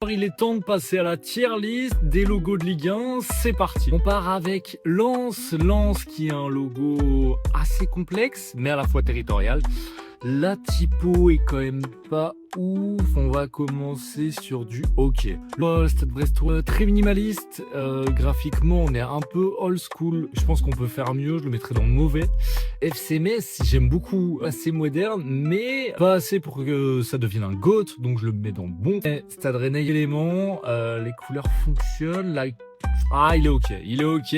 Alors, il est temps de passer à la tier list des logos de Ligue 1, c'est parti. On part avec Lens, Lens qui est un logo assez complexe mais à la fois territorial. La typo est quand même pas ouf, on va commencer sur du hockey. Le Stade Brestois, très minimaliste, graphiquement on est un peu old school, je pense qu'on peut faire mieux, je le mettrais dans le mauvais. FC Metz, j'aime beaucoup, assez moderne, mais pas assez pour que ça devienne un GOAT, donc je le mets dans le bon. Stade Rennais élément, les couleurs fonctionnent, il est ok.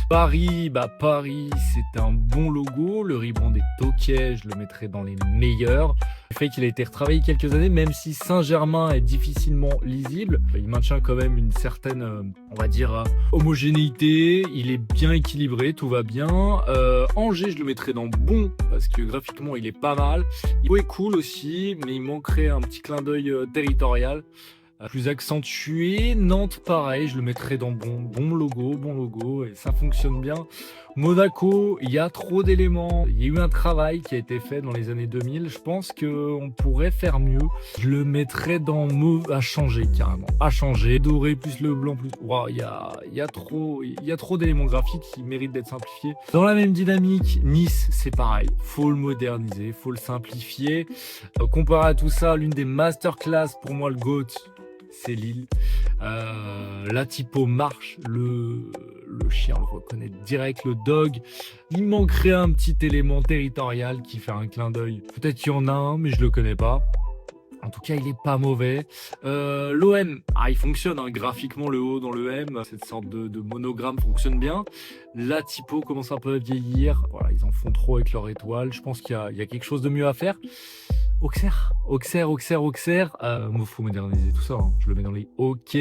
Paris, Paris, c'est un bon logo. Le rebrand est ok, je le mettrai dans les meilleurs. Le fait qu'il a été retravaillé quelques années, même si Saint-Germain est difficilement lisible, il maintient quand même une certaine, on va dire, homogénéité. Il est bien équilibré, tout va bien. Angers, je le mettrai dans bon, parce que graphiquement, il est pas mal. Il est cool aussi, mais il manquerait un petit clin d'œil territorial. Plus accentué. Nantes, pareil, je le mettrais dans bon logo, et ça fonctionne bien. Monaco, il y a trop d'éléments. Il y a eu un travail qui a été fait dans les années 2000. Je pense qu'on pourrait faire mieux. Je le mettrais dans à changer, carrément. À changer. Doré plus le blanc plus. Wow, il y a trop d'éléments graphiques qui méritent d'être simplifiés. Dans la même dynamique, Nice, c'est pareil. Faut le moderniser, faut le simplifier. Comparé à tout ça, l'une des masterclass pour moi, le GOAT, c'est Lille. La typo marche, le chien le reconnaît direct, le dog. Il manquerait un petit élément territorial qui fait un clin d'œil. Peut-être qu'il y en a un, mais je le connais pas. En tout cas, il est pas mauvais. L'OM, il fonctionne, hein, graphiquement, le haut dans le M, cette sorte de monogramme fonctionne bien. La typo commence un peu à vieillir. Voilà, ils en font trop avec leur étoile. Je pense qu'il y a quelque chose de mieux à faire. Auxerre. Faut moderniser tout ça, hein. Je le mets dans les OK.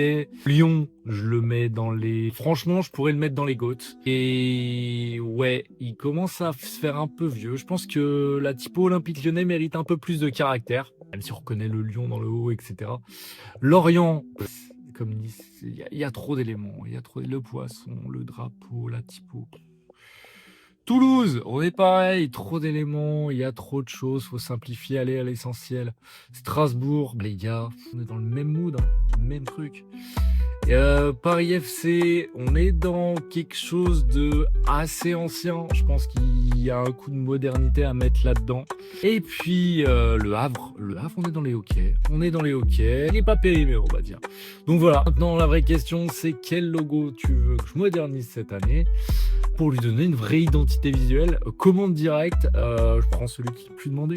Lyon, je le mets dans les... Franchement, je pourrais le mettre dans les GOAT. Et ouais, il commence à se faire un peu vieux. Je pense que la typo Olympique Lyonnais mérite un peu plus de caractère, même si on reconnaît le lion dans le haut, etc. Lorient, comme Nice, il y a trop d'éléments. Il y a trop le poisson, le drapeau, la typo. Toulouse, on est pareil, trop d'éléments, il y a trop de choses, faut simplifier, aller à l'essentiel. Strasbourg, les gars, on est dans le même mood, hein, même truc. Paris FC, on est dans quelque chose de assez ancien. Je pense qu'il y a un coup de modernité à mettre là-dedans. Et puis le Havre, on est dans les hockey. Il n'est pas périmé, on va dire. Donc voilà, maintenant la vraie question, c'est quel logo tu veux que je modernise cette année pour lui donner une vraie identité visuelle. Commande directe, je prends celui qui est le plus demandé.